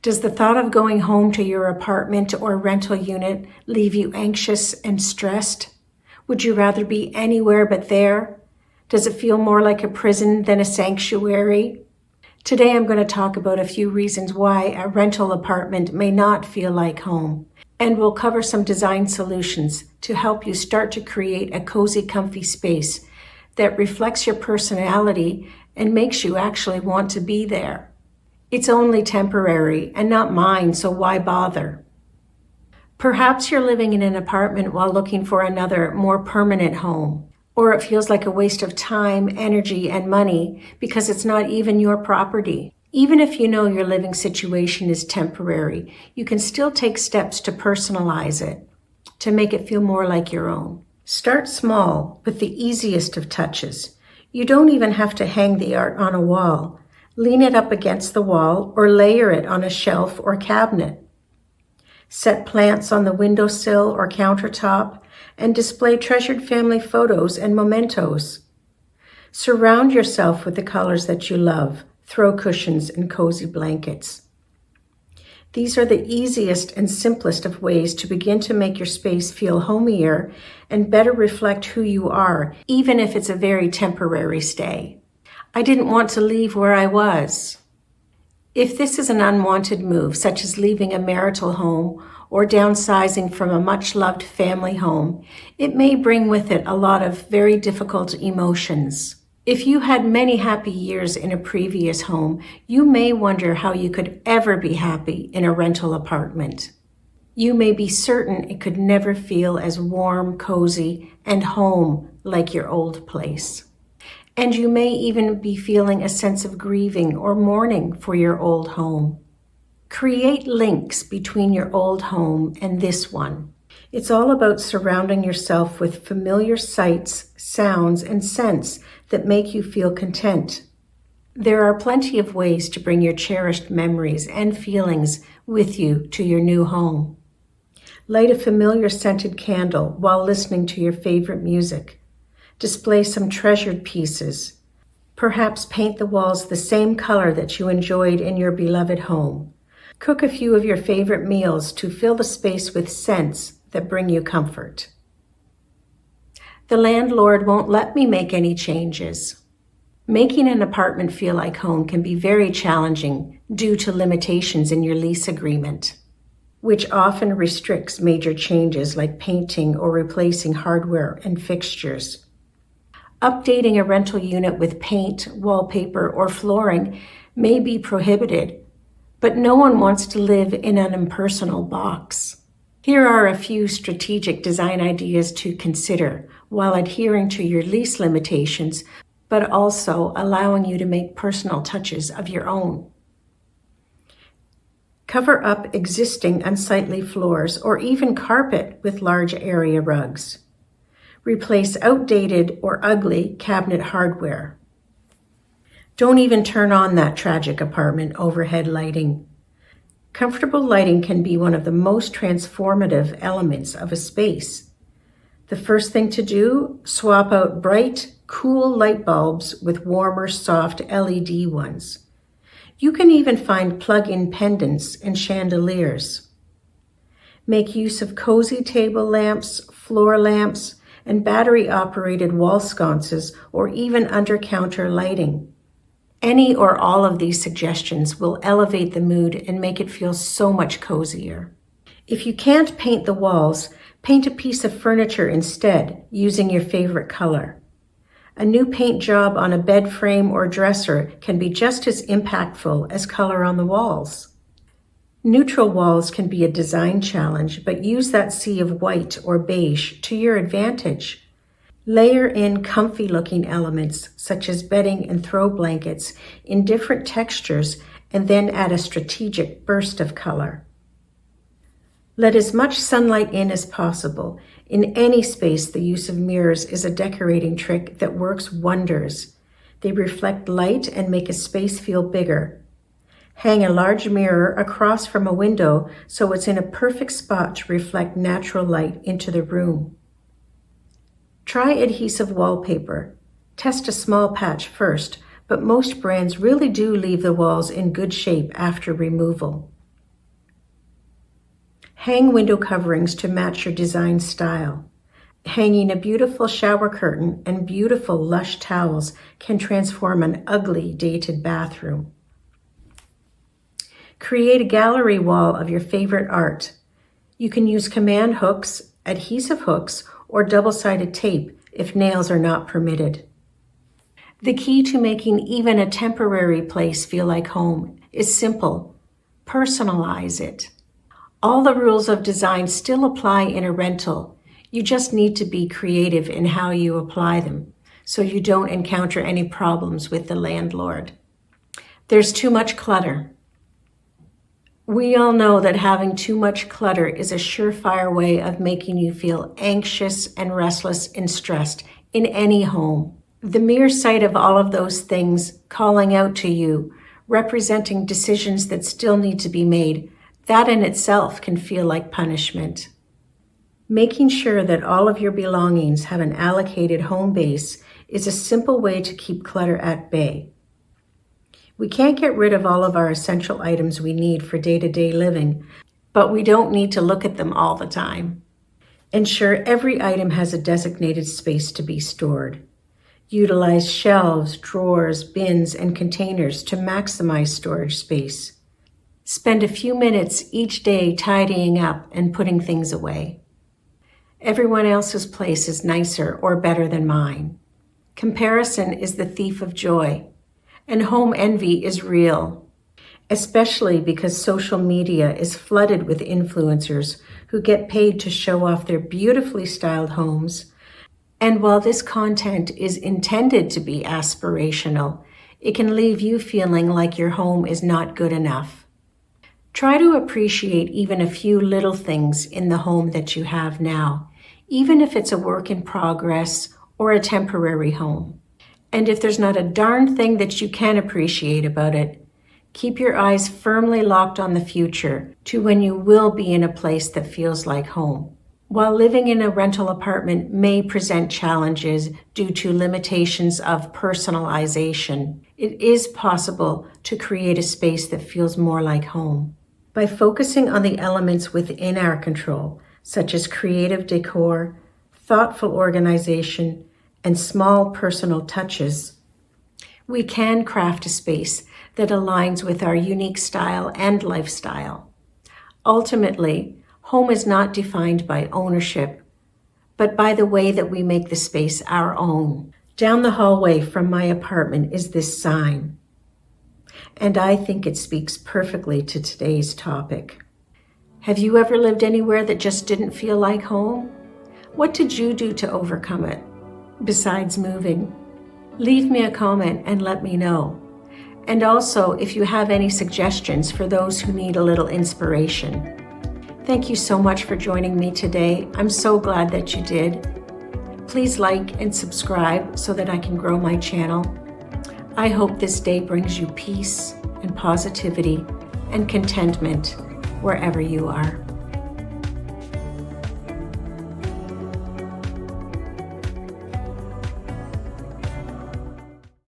Does the thought of going home to your apartment or rental unit leave you anxious and stressed? Would you rather be anywhere but there? Does it feel more like a prison than a sanctuary? Today I'm going to talk about a few reasons why a rental apartment may not feel like home, and we'll cover some design solutions to help you start to create a cozy, comfy space that reflects your personality and makes you actually want to be there. It's only temporary and not mine, so why bother? Perhaps you're living in an apartment while looking for another, more permanent home, or it feels like a waste of time, energy, and money because it's not even your property. Even if you know your living situation is temporary, you can still take steps to personalize it, to make it feel more like your own. Start small with the easiest of touches. You don't even have to hang the art on a wall. Lean it up against the wall or layer it on a shelf or cabinet. Set plants on the windowsill or countertop and display treasured family photos and mementos. Surround yourself with the colors that you love. Throw cushions and cozy blankets. These are the easiest and simplest of ways to begin to make your space feel homier and better reflect who you are, even if it's a very temporary stay. I didn't want to leave where I was. If this is an unwanted move, such as leaving a marital home or downsizing from a much-loved family home, it may bring with it a lot of very difficult emotions. If you had many happy years in a previous home, you may wonder how you could ever be happy in a rental apartment. You may be certain it could never feel as warm, cozy, and home like your old place. And you may even be feeling a sense of grieving or mourning for your old home. Create links between your old home and this one. It's all about surrounding yourself with familiar sights, sounds, and scents that make you feel content. There are plenty of ways to bring your cherished memories and feelings with you to your new home. Light a familiar scented candle while listening to your favorite music. Display some treasured pieces. Perhaps paint the walls the same color that you enjoyed in your beloved home. Cook a few of your favorite meals to fill the space with scents that bring you comfort. The landlord won't let me make any changes. Making an apartment feel like home can be very challenging due to limitations in your lease agreement, which often restricts major changes like painting or replacing hardware and fixtures. Updating a rental unit with paint, wallpaper, or flooring may be prohibited, but no one wants to live in an impersonal box. Here are a few strategic design ideas to consider while adhering to your lease limitations, but also allowing you to make personal touches of your own. Cover up existing unsightly floors or even carpet with large area rugs. Replace outdated or ugly cabinet hardware. Don't even turn on that tragic apartment overhead lighting. Comfortable lighting can be one of the most transformative elements of a space. The first thing to do, swap out bright, cool light bulbs with warmer, soft LED ones. You can even find plug-in pendants and chandeliers. Make use of cozy table lamps, floor lamps, and battery-operated wall sconces or even under-counter lighting. Any or all of these suggestions will elevate the mood and make it feel so much cozier. If you can't paint the walls, paint a piece of furniture instead, using your favorite color. A new paint job on a bed frame or dresser can be just as impactful as color on the walls. Neutral walls can be a design challenge, but use that sea of white or beige to your advantage. Layer in comfy-looking elements such as bedding and throw blankets in different textures and then add a strategic burst of color. Let as much sunlight in as possible. In any space, the use of mirrors is a decorating trick that works wonders. They reflect light and make a space feel bigger. Hang a large mirror across from a window so it's in a perfect spot to reflect natural light into the room. Try adhesive wallpaper. Test a small patch first, but most brands really do leave the walls in good shape after removal. Hang window coverings to match your design style. Hanging a beautiful shower curtain and beautiful lush towels can transform an ugly, dated bathroom. Create a gallery wall of your favorite art. You can use command hooks, adhesive hooks, or double-sided tape if nails are not permitted. The key to making even a temporary place feel like home is simple. Personalize it. All the rules of design still apply in a rental. You just need to be creative in how you apply them so you don't encounter any problems with the landlord. There's too much clutter. We all know that having too much clutter is a surefire way of making you feel anxious and restless and stressed in any home. The mere sight of all of those things calling out to you, representing decisions that still need to be made, that in itself can feel like punishment. Making sure that all of your belongings have an allocated home base is a simple way to keep clutter at bay. We can't get rid of all of our essential items we need for day-to-day living, but we don't need to look at them all the time. Ensure every item has a designated space to be stored. Utilize shelves, drawers, bins, and containers to maximize storage space. Spend a few minutes each day tidying up and putting things away. Everyone else's place is nicer or better than mine. Comparison is the thief of joy, and home envy is real, especially because social media is flooded with influencers who get paid to show off their beautifully styled homes. And while this content is intended to be aspirational, it can leave you feeling like your home is not good enough. Try to appreciate even a few little things in the home that you have now, even if it's a work in progress or a temporary home. And if there's not a darn thing that you can appreciate about it, keep your eyes firmly locked on the future to when you will be in a place that feels like home. While living in a rental apartment may present challenges due to limitations of personalization, it is possible to create a space that feels more like home. By focusing on the elements within our control, such as creative decor, thoughtful organization, and small personal touches, we can craft a space that aligns with our unique style and lifestyle. Ultimately, home is not defined by ownership, but by the way that we make the space our own. Down the hallway from my apartment is this sign, and I think it speaks perfectly to today's topic. Have you ever lived anywhere that just didn't feel like home? What did you do to overcome it, besides moving? Leave me a comment and let me know. And also, if you have any suggestions for those who need a little inspiration. Thank you so much for joining me today. I'm so glad that you did. Please like and subscribe so that I can grow my channel. I hope this day brings you peace and positivity and contentment wherever you are.